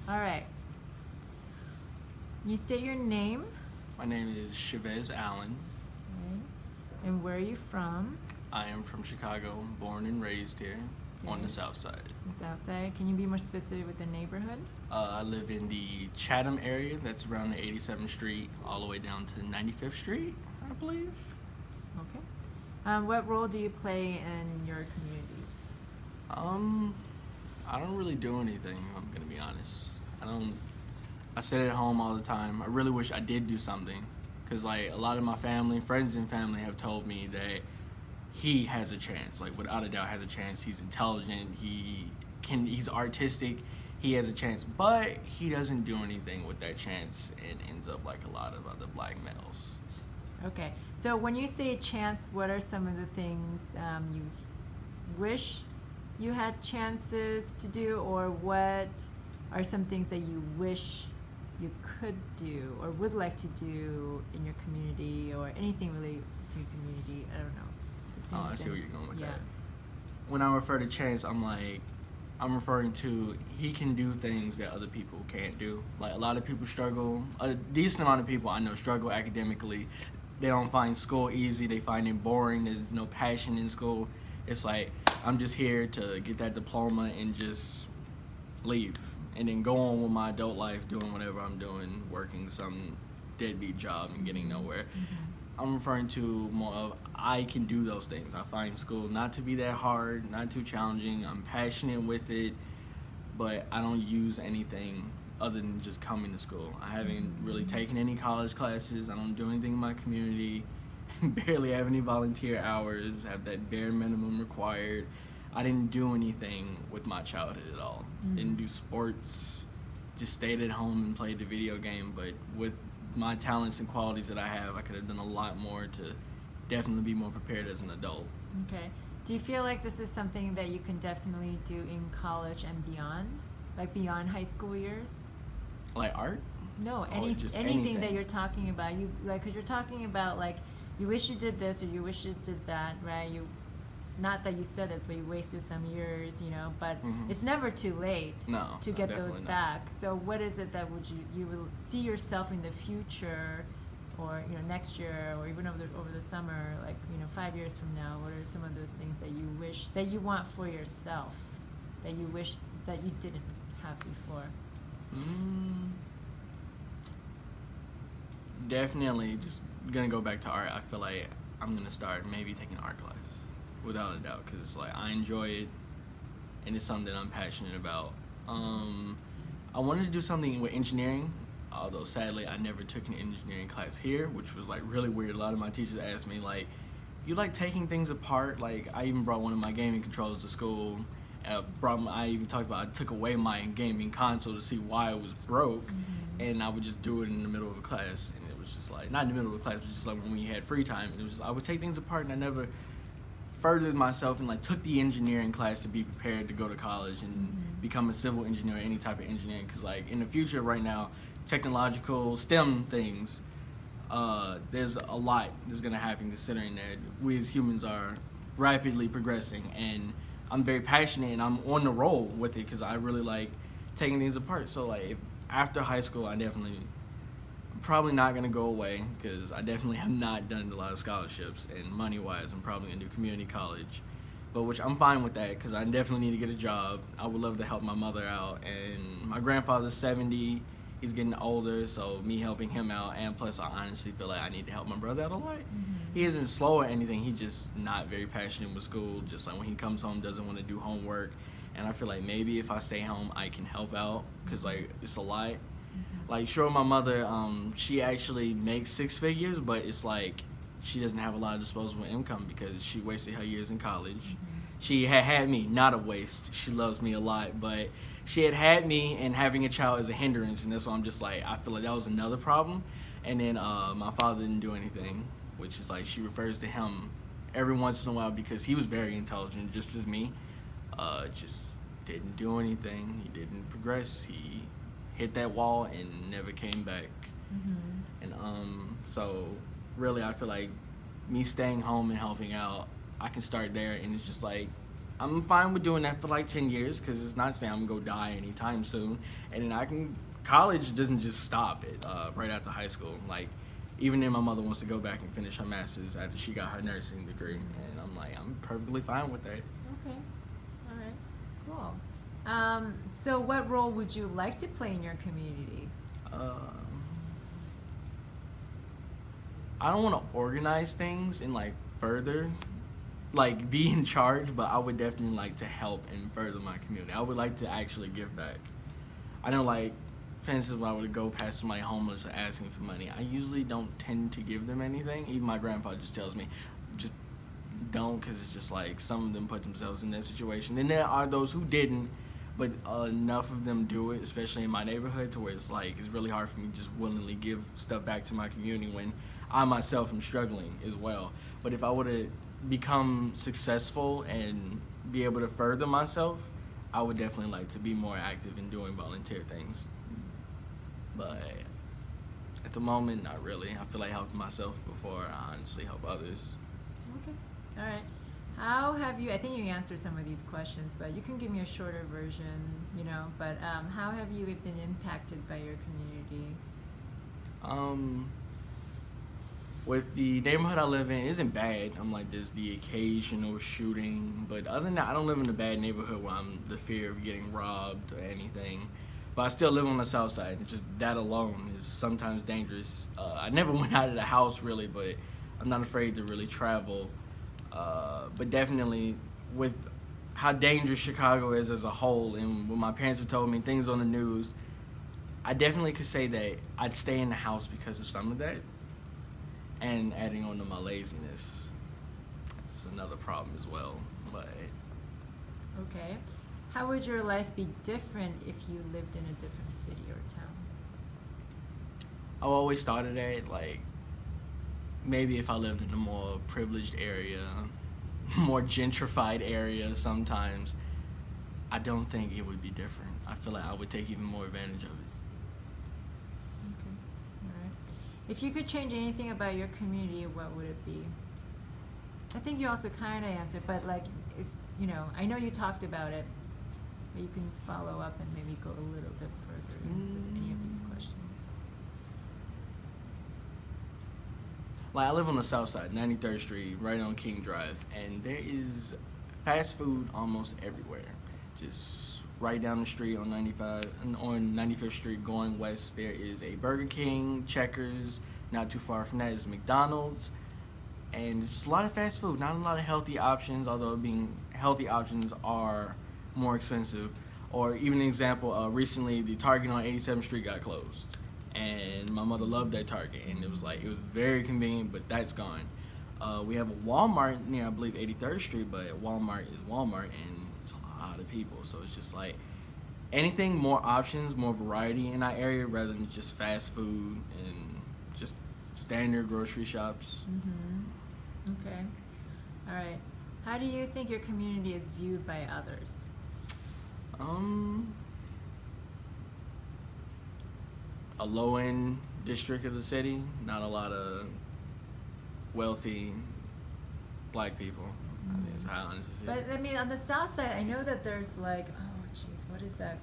All right. You state your name. My name is Chavez Allen. Okay. And where are you from? I am from Chicago, born and raised here on the Okay. south side. The South Side. Can you be more specific with the neighborhood? I live in the Chatham area, that's around the 87th Street, all the way down to 95th Street, I believe. Okay. What role do you play in your community? I don't really do anything, I'm gonna be honest. I sit at home all the time. I really wish I did do something, because like a lot of my family, friends and family have told me that he has a chance, like without a doubt has a chance. He's intelligent, he's artistic, he has a chance, but he doesn't do anything with that chance and ends up like a lot of other black males. Okay. So when you say chance, what are some of the things you wish you had chances to do, or what are some things that you wish you could do or would like to do in your community, or anything related to your community? I don't know. Oh, I see where you're going with Yeah. that. When I refer to chance, I'm referring to he can do things that other people can't do. Like a lot of people struggle, a decent amount of people I know struggle academically. They don't find school easy, they find it boring, there's no passion in school. It's like, I'm just here to get that diploma and just leave. And then go on with my adult life, doing whatever I'm doing, working some deadbeat job and getting nowhere. I'm referring to more of I can do those things. I find school not to be that hard, not too challenging. I'm passionate with it, but I don't use anything other than just coming to school. I haven't really taken any college classes. I don't do anything in my community. Barely have any volunteer hours. Have that bare minimum required. I didn't do anything with my childhood at all. Didn't do sports. Just stayed at home and played the video game. But with my talents and qualities that I have, I could have done a lot more to definitely be more prepared as an adult. Okay. Do you feel like this is something that you can definitely do in college and beyond? Like beyond high school years? Like art? No, Or just anything anything. that you're talking about. You like, cause you're talking about like you wish you did this or you wish you did that, right? You, not that you said this, but you wasted some years, you know. But it's never too late No, to no, get those definitely not. back. So what is it that would you will see yourself in the future, or next year, or even over the summer, like 5 years from now? What are some of those things that you wish that you want for yourself, that you wish that you didn't have before? Definitely, just gonna go back to art. I feel like I'm gonna start maybe taking art class, without a doubt, because like I enjoy it, and it's something that I'm passionate about. I wanted to do something with engineering, although sadly I never took an engineering class here, which was like really weird. A lot of my teachers asked me like, "You like taking things apart?" Like I even brought one of my gaming controllers to school. I even talked about I took away my gaming console to see why it was broke, and I would just do it in the middle of a class, and it was just like not in the middle of a class, but just like when we had free time, and it was just, I would take things apart, and I never furthered myself and like took the engineering class to be prepared to go to college and become a civil engineer or any type of engineering, because like in the future right now, technological STEM things, there's a lot that's going to happen, considering that we as humans are rapidly progressing, and I'm very passionate and I'm on the roll with it because I really like taking things apart. So like after high school, I'm probably not going to go away, because I definitely have not done a lot of scholarships, and money wise I'm probably going to do community college, but which I'm fine with that because I definitely need to get a job. I would love to help my mother out, and my grandfather's 70, he's getting older, so me helping him out, and plus I honestly feel like I need to help my brother out a lot. He isn't slow or anything, he's just not very passionate with school, just like when he comes home doesn't want to do homework, and I feel like maybe if I stay home I can help out, because like it's a lot. Like sure, my mother, she actually makes 6 figures, but it's like she doesn't have a lot of disposable income because she wasted her years in college. She had me, not a waste, she loves me a lot, but she had me, and having a child is a hindrance, and that's why I'm just like, I feel like that was another problem. And then my father didn't do anything, which is like she refers to him every once in a while because he was very intelligent, just as me. Just didn't do anything. He didn't progress. He hit that wall and never came back. And so really I feel like me staying home and helping out, I can start there, and it's just like I'm fine with doing that for like 10 years because it's not saying I'm gonna go die anytime soon. And then college doesn't just stop at right after high school. Like, even then, my mother wants to go back and finish her master's after she got her nursing degree, and I'm like, I'm perfectly fine with that. Okay. All right. Cool. So what role would you like to play in your community? I don't want to organize things and like further, like be in charge, but I would definitely like to help and further my community. I would like to actually give back. I know, like, for instance, when I would go past somebody homeless asking for money, I usually don't tend to give them anything. Even my grandfather just tells me, just don't, because it's just like some of them put themselves in that situation. And there are those who didn't, but enough of them do it, especially in my neighborhood, to where it's like it's really hard for me to just willingly give stuff back to my community when I myself am struggling as well. But if I were to become successful and be able to further myself, I would definitely like to be more active in doing volunteer things. But at the moment, not really. I feel like helping myself before I honestly help others. Okay. All right. How have you, I think you answered some of these questions, but you can give me a shorter version, but how have you been impacted by your community? With the neighborhood I live in, it isn't bad. I'm like, there's the occasional shooting, but other than that, I don't live in a bad neighborhood where I'm the fear of getting robbed or anything. But I still live on the south side, and just that alone is sometimes dangerous. I never went out of the house really, but I'm not afraid to really travel. But definitely with how dangerous Chicago is as a whole, and what my parents have told me, things on the news, I definitely could say that I'd stay in the house because of some of that. And adding on to my laziness, it's another problem as well. But okay. How would your life be different if you lived in a different city or town? I always started at, like, maybe if I lived in a more privileged area, more gentrified area sometimes, I don't think it would be different. I feel like I would take even more advantage of it. Okay. All right. If you could change anything about your community, what would it be? I think you also kind of answered, but like, I know you talked about it, but you can follow up and maybe go a little bit further with any of these questions. Like, I live on the south side, 93rd Street, right on King Drive, and there is fast food almost everywhere. Just right down the street on 95, on 95th Street going west, there is a Burger King, Checkers. Not too far from that is McDonald's, and it's just a lot of fast food. Not a lot of healthy options, although healthy options are more expensive. Or even an example, recently the Target on 87th Street got closed. And my mother loved that Target, and it was very convenient, but that's gone. We have a Walmart near, I believe, 83rd Street, but Walmart is Walmart, and it's a lot of people. So it's just like anything, more options, more variety in our area rather than just fast food and just standard grocery shops. Mm-hmm. Okay. All right. How do you think your community is viewed by others? A low-end district of the city, not a lot of wealthy black people. I think that's how I honestly see it. But I mean, on the south side, I know that there's like, oh jeez, what is that?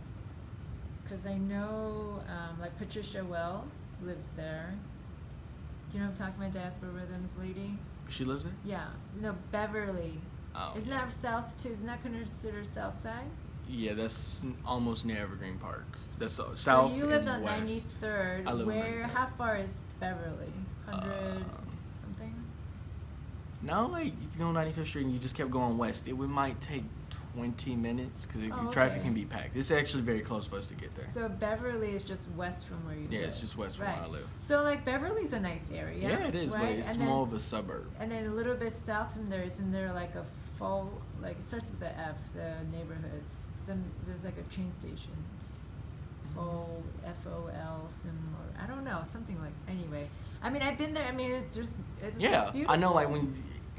Because I know, like Patricia Wells lives there. Do you know what I'm talking about, Diaspora Rhythms lady? She lives there? Yeah. No, Beverly. Oh, Isn't yeah. that south too? Isn't that considered south side? Yeah, that's almost near Evergreen Park. That's south So you lived and on west. 93rd. I live on Where? 93rd. How far is Beverly? 100 something? No, like if you go on 95th Street and you just kept going west, it might take 20 minutes because Oh, traffic okay. can be packed. It's actually very close for us to get there. So Beverly is just west from where you live. Yeah, it's just west from where I live. So like Beverly's a nice area. Yeah, it is, right? but it's And then- more of a suburb. And then a little bit south from there, isn't there like a like it starts with the F, the neighborhood. Then there's like a train station. Fol, F-O-L, or I don't know, something like, anyway. I mean, I've been there, I mean, it's just, it's Yeah, beautiful. I know, like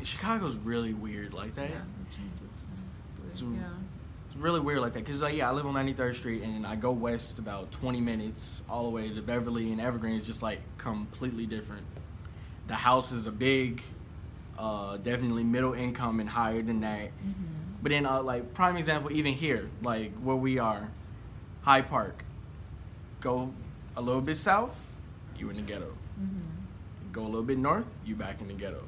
Chicago's really weird like that. Yeah, it changes. It's Yeah. It's really weird like that because, like, yeah, I live on 93rd Street and I go west about 20 minutes all the way to Beverly, and Evergreen is just like completely different. The houses are big, definitely middle income and higher than that. Mm-hmm. But then, like, prime example, even here, like, where we are, Hyde Park. Go a little bit south, you in the ghetto. Go a little bit north, you back in the ghetto.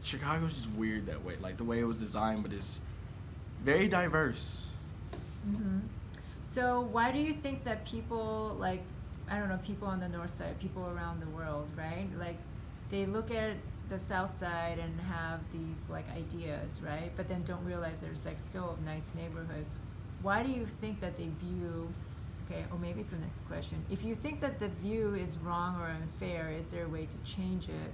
Chicago's just weird that way, like the way it was designed, but it's very diverse. So why do you think that people, like, I don't know, people on the north side, people around the world, right? Like, they look at the south side and have these, like, ideas, right? But then don't realize there's, like, still nice neighborhoods. Why do you think that they view, okay, or maybe it's the next question. If you think that the view is wrong or unfair, is there a way to change it?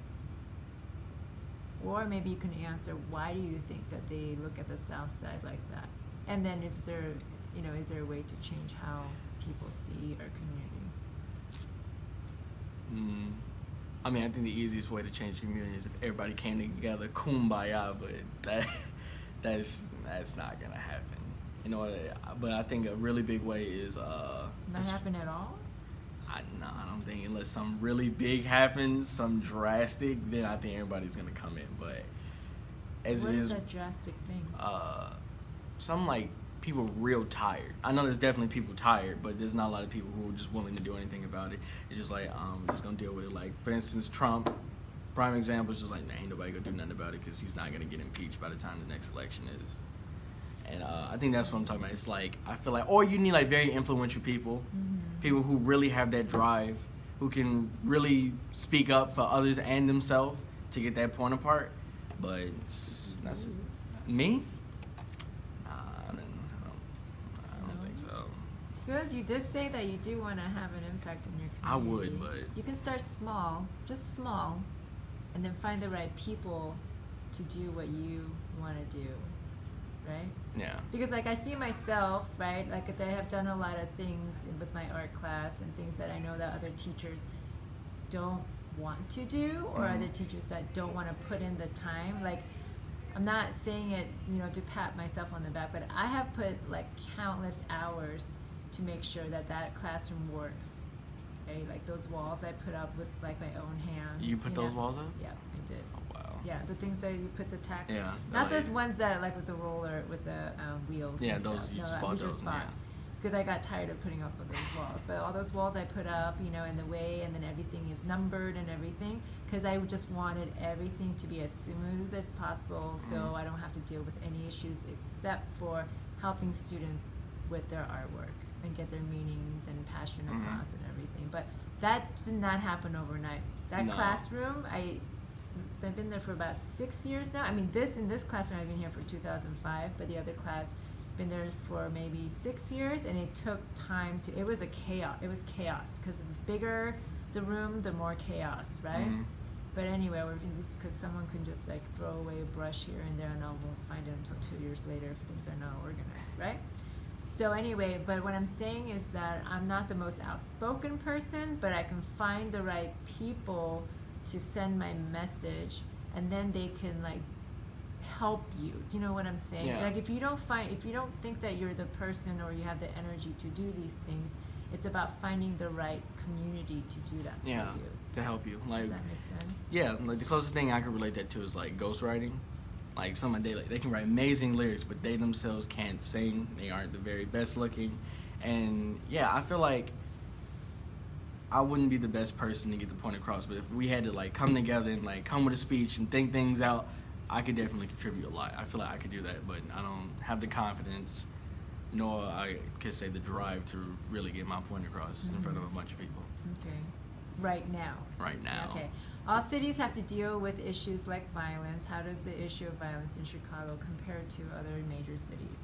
Or maybe you can answer, why do you think that they look at the south side like that? And then is there a way to change how people see our community? I mean, I think the easiest way to change the community is if everybody came together, kumbaya, but that's not gonna happen. You know, but I think a really big way is Not happen at all? I don't think, unless some really big happens, some drastic, then I think everybody's gonna come in. But as what it is is, that drastic thing? some, like, people real tired. I know there's definitely people tired, but there's not a lot of people who are just willing to do anything about it. It's just like, just gonna deal with it. Like, for instance, Trump, prime example, is just like, nah, ain't nobody gonna do nothing about it because he's not gonna get impeached by the time the next election is. And I think that's what I'm talking about. It's like, I feel like, or you need, like, very influential people, people who really have that drive, who can really speak up for others and themselves to get that point apart. But that's me. I don't think so. Because you did say that you do want to have an impact in your community. I would, but you can start small, just small, and then find the right people to do what you want to do. Right? Yeah. Because, like, I see myself, right? Like, I have done a lot of things with my art class and things that I know that other teachers don't want to do, or other teachers that don't want to put in the time. Like, I'm not saying it, to pat myself on the back, but I have put, like, countless hours to make sure that classroom works. Okay? Like, those walls I put up with, like, my own hands. You put those walls up? Yeah, I did. Oh, wow. Yeah, the things that you put the tacks. Yeah. Not those ones that, like, with the roller, with the wheels. Yeah, and those stuff. you No, just that bought we those. just bought. Yeah. Because I got tired of putting up with those walls. But all those walls I put up, in the way, and then everything is numbered and everything, because I just wanted everything to be as smooth as possible, so I don't have to deal with any issues except for helping students with their artwork and get their meanings and passion across and everything. But that did not happen overnight. That classroom, I've been there for about 6 years now. I mean, in this classroom I've been here for 2005, but the other class been there for maybe 6 years, and it took time it was chaos because the bigger the room, the more chaos, right? But anyway, because someone can just, like, throw away a brush here and there, and I won't find it until 2 years later if things are not organized, right? So anyway, but what I'm saying is that I'm not the most outspoken person, but I can find the right people to send my message, and then they can, like, help you. Do you know what I'm saying? Yeah. Like, if you don't think that you're the person or you have the energy to do these things, it's about finding the right community to do that for you. To help you. Like, does that make sense? Yeah, like, the closest thing I can relate that to is, like, ghostwriting. Like, they can write amazing lyrics, but they themselves can't sing. They aren't the very best looking. And yeah, I feel like I wouldn't be the best person to get the point across, but if we had to, like, come together and, like, come with a speech and think things out, I could definitely contribute a lot. I feel like I could do that, but I don't have the confidence, nor I could say the drive to really get my point across in front of a bunch of people. Okay. Right now. Right now. Okay. All cities have to deal with issues like violence. How does the issue of violence in Chicago compare to other major cities?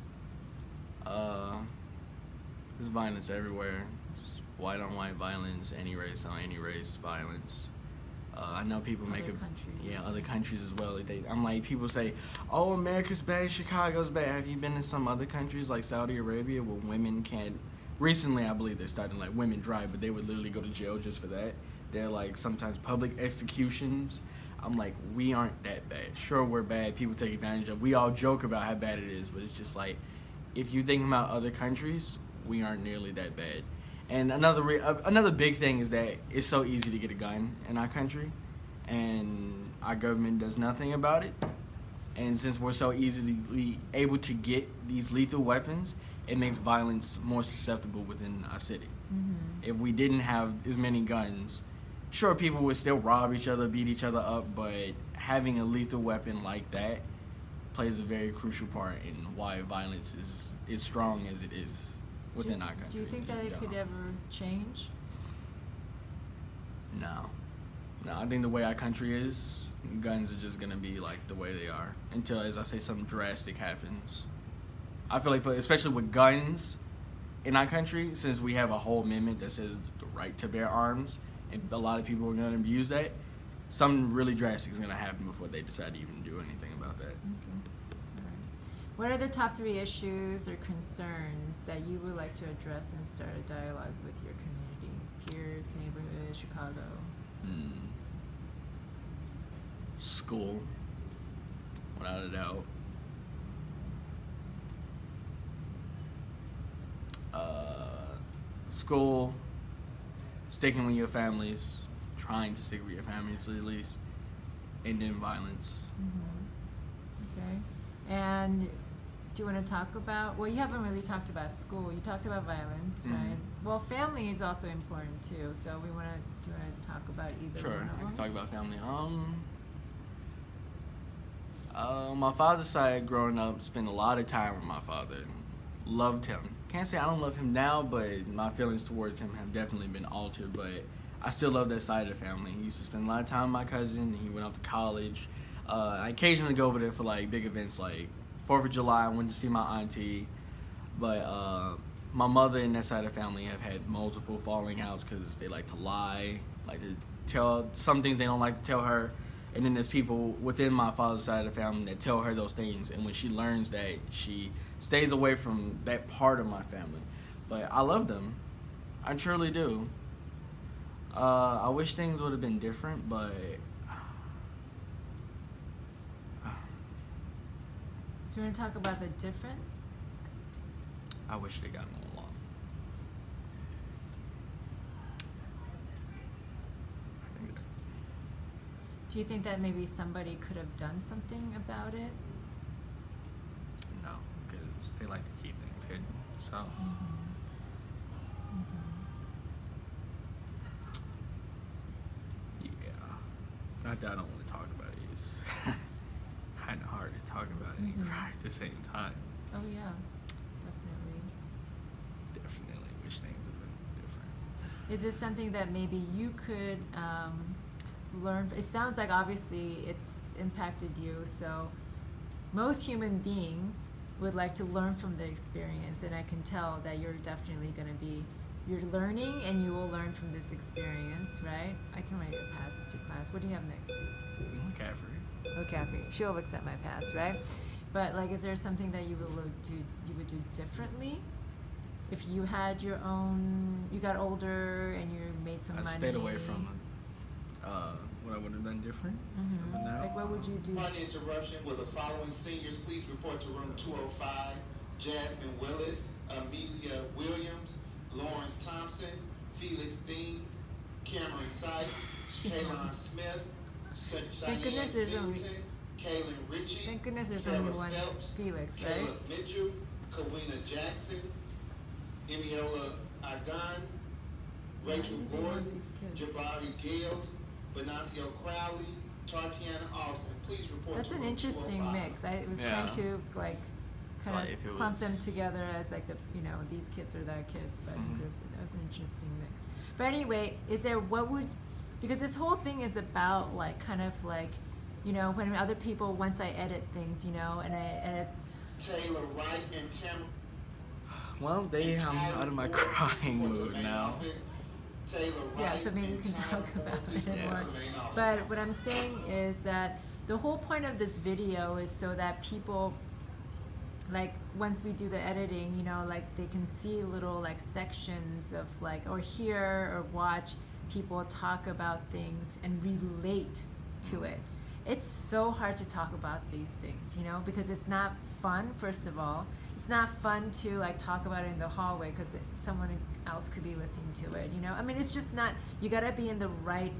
There's violence everywhere. It's white on white violence, any race on any race violence. I know people make other countries as well. I'm like, people say, oh, America's bad, Chicago's bad. Have you been in some other countries like Saudi Arabia where women can't? Recently, I believe they're starting, like, women drive, but they would literally go to jail just for that. They're, like, sometimes public executions. I'm like, we aren't that bad. Sure, we're bad. People take advantage of. We all joke about how bad it is, but it's just like, if you think about other countries, we aren't nearly that bad. And another big thing is that it's so easy to get a gun in our country, and our government does nothing about it. And since we're so easily able to get these lethal weapons, it makes violence more susceptible within our city. If we didn't have as many guns, sure, people would still rob each other, beat each other up, but having a lethal weapon like that plays a very crucial part in why violence is strong as it is within our country. Do you think that it could ever change? No. No, I think the way our country is, guns are just going to be like the way they are until, as I say, something drastic happens. I feel like, especially with guns in our country, since we have a whole amendment that says the right to bear arms, and a lot of people are going to abuse that, something really drastic is going to happen before they decide to even do anything about that. Okay. All right. What are the top 3 issues or concerns that you would like to address and start a dialogue with your community, peers, neighborhood, Chicago? School, without a doubt. School, sticking with your families, trying to stick with your families at least, and then violence. Okay. And do you want to talk about, well, you haven't really talked about school. You talked about violence, right? Well, family is also important too. So do you want to talk about either Sure, one of I them? can talk about family. My father's side, growing up, spent a lot of time with my father. Loved him. Can't say I don't love him now, but my feelings towards him have definitely been altered. But I still love that side of the family. He used to spend a lot of time with my cousin. He went off to college. I occasionally go over there for like big events like 4th of July. I went to see my auntie. But my mother and that side of the family have had multiple falling outs because they like to lie, like to tell some things they don't like to tell her. And then there's people within my father's side of the family that tell her those things. And when she learns that, she stays away from that part of my family. But I love them. I truly do. I wish things would have been different, but Do you want to talk about the different? I wish they got along. I think that. Do you think that maybe somebody could have done something about it? No, because they like to keep things hidden. So yeah, not that I don't want to talk about it. It's kind of hard to talk about it and cry at the same time. Oh yeah, definitely. Definitely wish things would have been different. Is this something that maybe you could learn? It sounds like obviously it's impacted you. So most human beings would like to learn from the experience, and I can tell that you're definitely going to be. You're learning, and you will learn from this experience, right? I can write your pass to class. What do you have next? McCaffrey. McCaffrey. She'll look at my pass, right? But like, is there something that you would do differently if you had your own? You got older and you made some money. I stayed away from what I would have done different. Now. Like, what would you do? One interruption. Will the following seniors please report to room 205? Jasmine Willis, Amelia Williams, Lawrence Thompson, Felix Dean, Cameron Sykes, Kaylon Smith, Thank goodness there's only. Kaylin Ritchie, Thank goodness there's Sarah only one Phelps, Felix, right? Caleb Mitchell, Kawina Jackson, Emiola Agan, Rachel Why do they want Gordon, these kids? Jabari Gales, Venancio Crowley, Tatiana Austin. Please report That's to an room interesting 205. mix. I was Yeah. trying to like kind Like, if it of clump them was- together as like the these kids or that kids, but in Mhm. groups. That was an interesting mix. But anyway, is there because this whole thing is about like kind of like when other people once I edit things and I edit. Taylor Wright and Tim. Well, I'm out of my crying mood now. Yeah, so maybe we can talk about it Yeah. more. But what I'm saying is that the whole point of this video is so that people, like, once we do the editing, like they can see little like sections of like, or hear or watch people talk about things and relate to it. It's so hard to talk about these things, because it's not fun, first of all. It's not fun to like talk about it in the hallway because someone else could be listening to it, I mean, it's just not, you gotta be in the right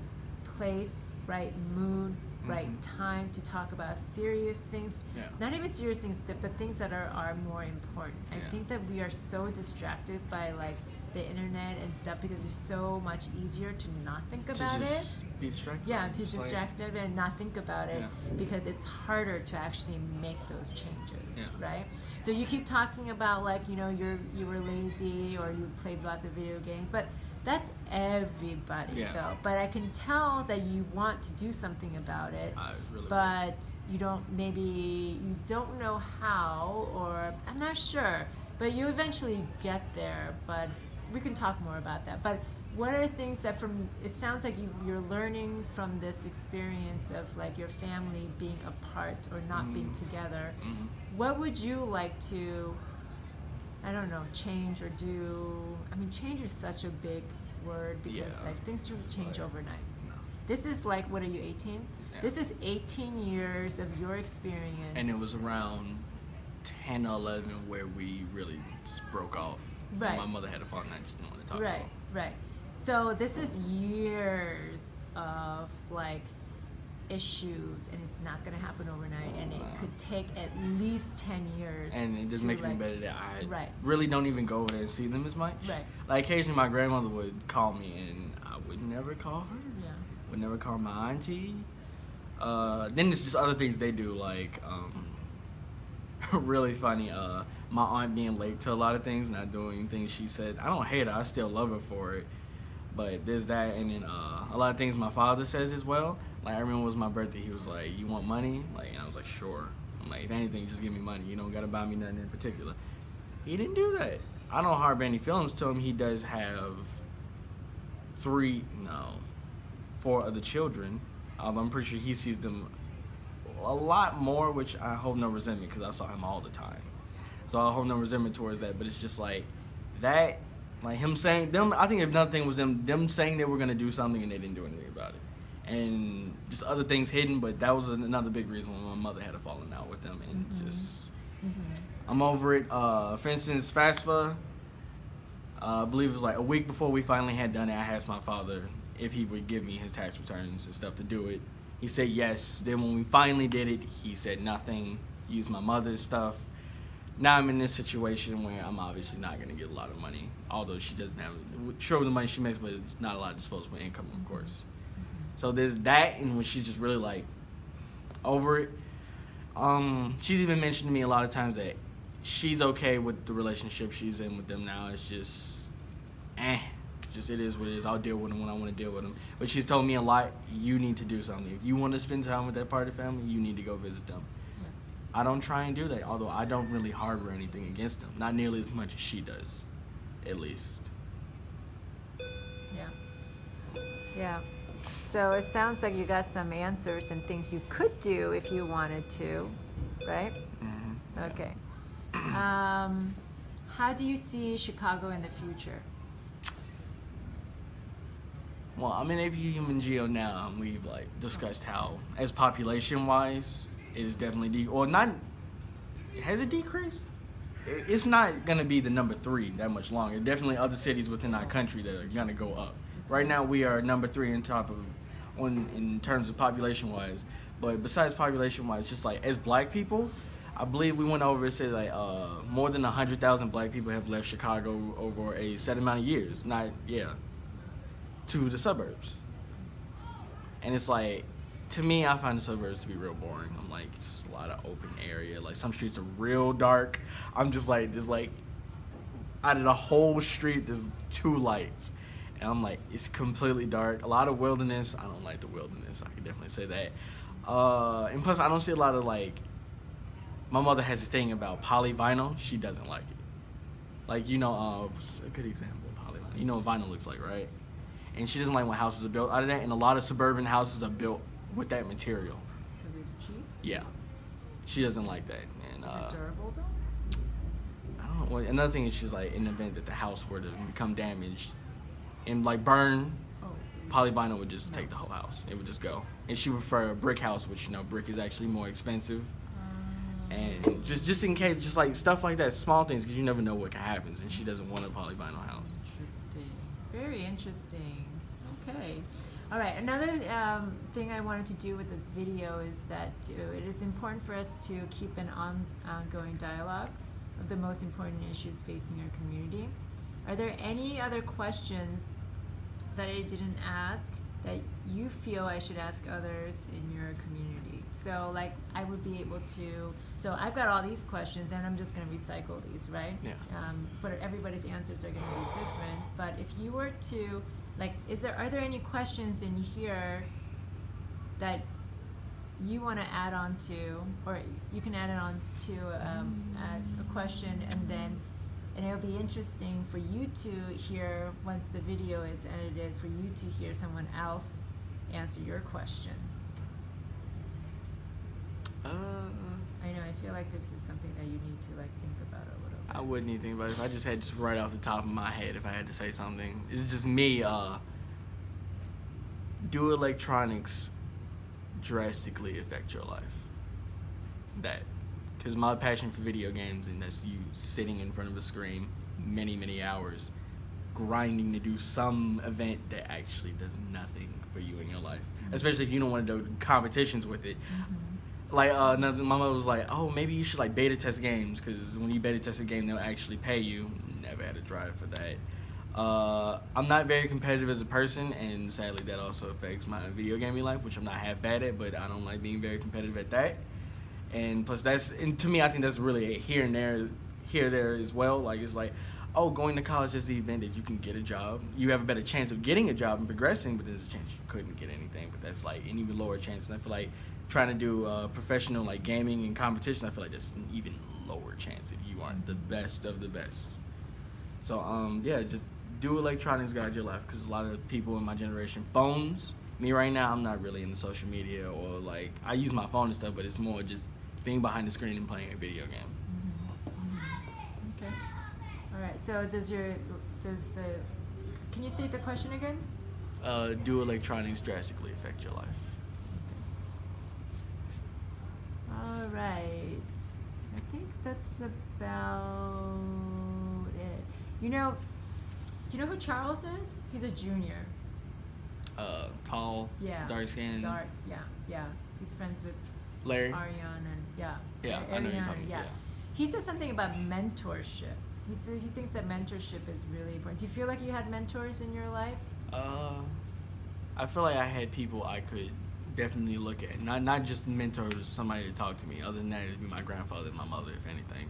place, right mood, right time to talk about serious things. Yeah. Not even serious things, but things that are more important. I Yeah. think that we are so distracted by like the internet and stuff because it's so much easier to not think about it. Just be distracted. Yeah, to Just like- distract it and not think about it Yeah. because it's harder to actually make those changes, Yeah. right? So you keep talking about like you were lazy or you played lots of video games, but that's everybody Yeah. though. But I can tell that you want to do something about it, I really but you don't know how, or I'm not sure, but you eventually get there. But we can talk more about that. But what are things that it sounds like you're learning from this experience of like your family being apart or not being together? What would you like to, I don't know, change or do? I mean, change is such a big word because Yeah. like things don't change Like, overnight. no. This is like, what are you, 18? Yeah. This is 18 years of your experience. And it was around 10 or 11 where we really just broke off. Right. My mother had a phone and I just didn't want to talk Right, about right. So this is years of like issues, and it's not going to happen overnight, and it could take at least 10 years. And it just to, makes me like- better that I Right. really don't even go over there and see them as much. Right. Like occasionally my grandmother would call me and I would never call her. Yeah. Would never call my auntie. Then there's just other things they do, like really funny. My aunt being late to a lot of things, not doing things she said. I don't hate her. I still love her for it. But there's that, and then a lot of things my father says as well. Like I remember it was my birthday. He was like, "You want money?" Like, and I was like, "Sure." I'm like, "If anything, just give me money. You don't gotta buy me nothing in particular." He didn't do that. I don't harbor any feelings to him. He does have 4 other children. I'm pretty sure he sees them a lot more, which I hold no resentment because I saw him all the time. So I hold no resentment towards that. But it's just like that, like him saying them. I think if another thing was them saying they were gonna do something and they didn't do anything about it, and just other things hidden. But that was another big reason why my mother had a falling out with them, and just I'm over it. For instance, FAFSA. I believe it was like a week before we finally had done it. I asked my father if he would give me his tax returns and stuff to do it. He said yes. Then when we finally did it, he said nothing. Used my mother's stuff. Now I'm in this situation where I'm obviously not going to get a lot of money, although she doesn't have, sure the money she makes, but it's not a lot of disposable income, of course. So there's that, and when she's just really like over it. She's even mentioned to me a lot of times that she's okay with the relationship she's in with them now. It's just, just it is what it is. I'll deal with them when I want to deal with them. But she's told me a lot, you need to do something. If you want to spend time with that part of the family, you need to go visit them. I don't try and do that, although I don't really harbor anything against them. Not nearly as much as she does, at least. Yeah. Yeah. So it sounds like you got some answers and things you could do if you wanted to, right? Mm-hmm. Okay. How do you see Chicago in the future? Well, I'm in AP Human Geo now, and we've like discussed how, as population-wise, it is definitely has it decreased? It's not gonna be the number 3 that much longer. Definitely other cities within our country that are gonna go up. Right now, we are number 3 in terms of population-wise. But besides population-wise, just like as Black people, I believe we went over and said like more than 100,000 Black people have left Chicago over a set amount of years. To the suburbs. And it's like, to me, I find the suburbs to be real boring. I'm like, it's a lot of open area. Like, some streets are real dark. I'm just like, there's like, out of the whole street, there's 2 lights. And I'm like, it's completely dark. A lot of wilderness. I don't like the wilderness. I can definitely say that. And plus, I don't see a lot of like, my mother has this thing about polyvinyl. She doesn't like it. Like, what's a good example of polyvinyl? You know what vinyl looks like, right? And she doesn't like when houses are built out of that. And a lot of suburban houses are built with that material. Because it's cheap? Yeah. She doesn't like that. And Is it durable though? I don't know. Well, another thing is she's like, in the event that the house were to become damaged and like burn, polyvinyl would just take the whole house. It would just go. And she would prefer a brick house, which, brick is actually more expensive. And just in case, just like stuff like that, small things, because you never know what can happen. And she doesn't want a polyvinyl house. Interesting. Very interesting. Okay. All right, another thing I wanted to do with this video is that it is important for us to keep an ongoing dialogue of the most important issues facing our community. Are there any other questions that I didn't ask that you feel I should ask others in your community? So like I would be able to, so I've got all these questions and I'm just going to recycle these, right? Yeah. But everybody's answers are going to be different. But if you were to, like, are there any questions in here that you want to add on to, or you can add it on to add a question, and it'll be interesting for you to hear once the video is edited, for you to hear someone else answer your question. I know, I feel like this is something that you need to like think about a little bit. I wouldn't even think about it. If I just had just right off the top of my head, if I had to say something, it's just me. Do electronics drastically affect your life? That, because my passion for video games, and that's you sitting in front of a screen many hours, grinding to do some event that actually does nothing for you in your life. Especially if you don't want to do competitions with it. Like my mother was like, oh, maybe you should like beta test games, because when you beta test a game, they'll actually pay you. Never had a drive for that. I'm not very competitive as a person, and sadly that also affects my video gaming life, which I'm not half bad at, but I don't like being very competitive at that. And plus and to me, I think that's really a here there as well. Like, it's like, oh, going to college is the event that you can get a job. You have a better chance of getting a job and progressing, but there's a chance you couldn't get anything, but that's like an even lower chance. And I feel like trying to do professional like gaming and competition, I feel like that's an even lower chance if you aren't the best of the best. So yeah, just do electronics guide your life, because a lot of people in my generation, phones. Me right now, I'm not really into social media, or like I use my phone and stuff, but it's more just being behind the screen and playing a video game. Okay. All right. So can you state the question again? Do electronics drastically affect your life? All right. I think that's about it. Do you know who Charles is? He's a junior. Tall, Yeah. dark skin. Yeah. He's friends with Larry. Ariane and Yeah, I know you're Ariana, talking. Yeah. He said something about mentorship. He said he thinks that mentorship is really important. Do you feel like you had mentors in your life? I feel like I had people I could definitely look at. Not just mentors, somebody to talk to me. Other than that, it'd be my grandfather and my mother, if anything.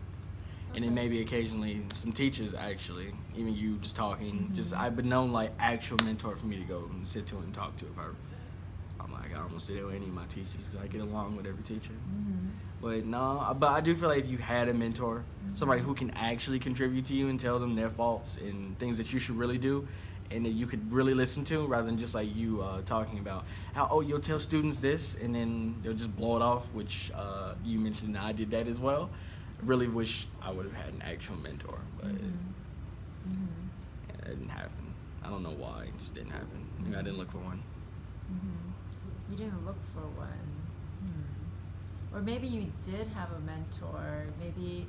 And then maybe occasionally some teachers, actually, even you just talking. I've been known like actual mentor for me to go and sit to and talk to. If I'm like, I almost did it with any of my teachers, because I get along with every teacher. But no, but I do feel like if you had a mentor, somebody who can actually contribute to you and tell them their faults and things that you should really do, and that you could really listen to, rather than just like you talking about how, oh, you'll tell students this and then they'll just blow it off, which you mentioned I did that as well. I really wish I would have had an actual mentor, but it didn't happen. I don't know why, it just didn't happen. Maybe I didn't look for one. You didn't look for one. Or maybe you did have a mentor. Maybe,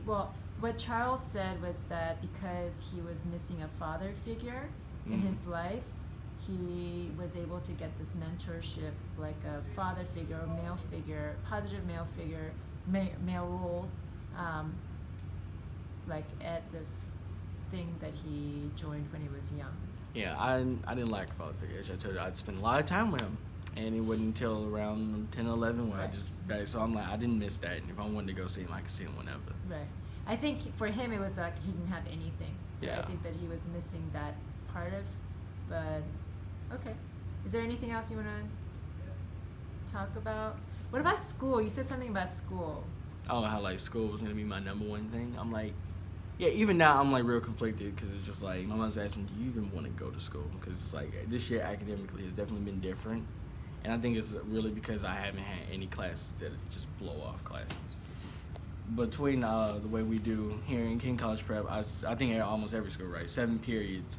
well, what Charles said was that because he was missing a father figure in his life, he was able to get this mentorship, like a father figure, or male figure, positive male figure, male roles, like at this thing that he joined when he was young. Yeah, I didn't like a father figure. I told you, I'd spend a lot of time with him, and it wasn't until around 10 or 11 when so I'm like, I didn't miss that, and if I wanted to go see him, I could see him whenever. Right. I think for him it was like he didn't have anything, so Yeah. I think that he was missing that part of, but okay. Is there anything else you want to talk about? What about school? You said something about school. Oh, how like school was gonna be my number one thing. I'm like, yeah, even now I'm like real conflicted, because it's just like my mom's asking, do you even want to go to school? Because it's like this year academically has definitely been different, and I think it's really because I haven't had any classes that just blow off classes. Between the way we do here in King College Prep, I think at almost every school, right, 7 periods.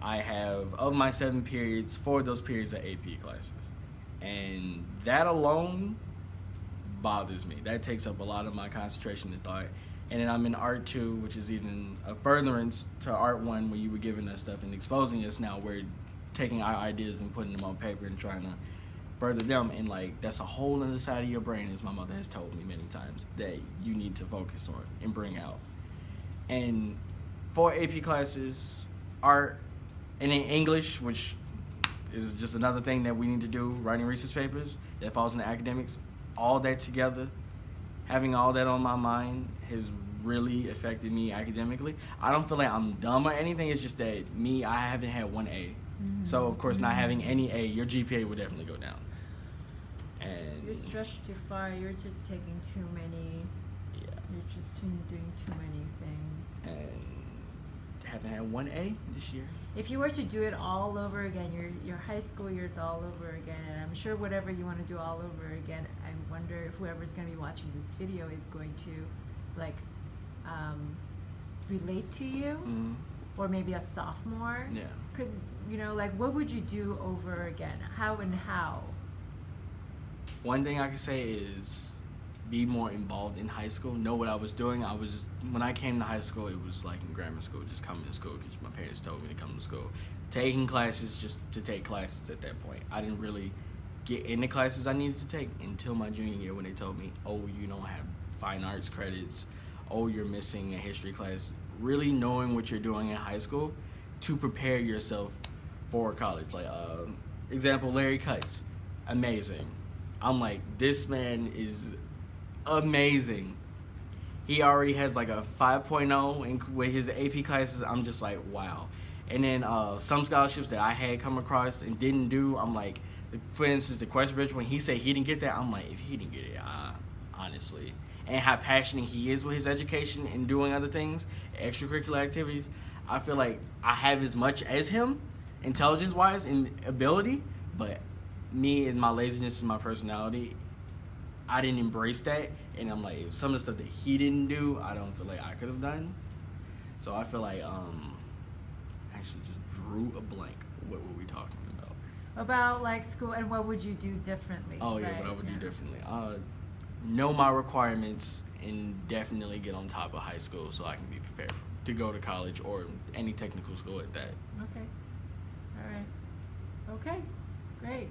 I have, of my 7 periods, 4 of those periods are AP classes, and that alone bothers me. That takes up a lot of my concentration and thought. And then I'm in Art 2, which is even a furtherance to Art 1, where you were giving us stuff and exposing us now, where taking our ideas and putting them on paper and trying to further them. And like that's a whole other side of your brain, as my mother has told me many times, that you need to focus on and bring out. And for AP classes, art, and in English, which is just another thing that we need to do, writing research papers that falls into academics, all that together, having all that on my mind has really affected me academically. I don't feel like I'm dumb or anything. It's just that I haven't had one A. So of course, not having any A, your GPA would definitely go down. And You're stretched too far. You're just taking too many. yeah, You're just doing too many things. and haven't had one A this year. If you were to do it all over again, your high school years all over again, and I'm sure whatever you want to do all over again, I wonder if whoever's going to be watching this video is going to like relate to you, or maybe a sophomore. Yeah. Could like what would you do over again? How? One thing I can say is be more involved in high school. Know what I was doing. When I came to high school, it was like in grammar school, just coming to school because my parents told me to come to school. Taking classes just to take classes at that point. I didn't really get into classes I needed to take until my junior year when they told me, oh, you don't have fine arts credits. Oh, you're missing a history class. Really knowing what you're doing in high school to prepare yourself for college. Like, example, Larry Cutts. Amazing. I'm like, this man is amazing. He already has like a 5.0 with his AP classes. I'm just like, wow. And then some scholarships that I had come across and didn't do, I'm like, for instance, the Quest Bridge, when he said he didn't get that, I'm like, if he didn't get it, honestly. And how passionate he is with his education and doing other things, extracurricular activities, I feel like I have as much as him, intelligence-wise and ability, but me and my laziness and my personality, I didn't embrace that. And I'm like, some of the stuff that he didn't do, I don't feel like I could have done. So I feel like, actually just drew a blank. What were we talking about? About like school, and what would you do differently? Oh yeah, right? what I would do differently. Know my requirements and definitely get on top of high school so I can be prepared to go to college or any technical school at that. Okay. All right. Okay. Great.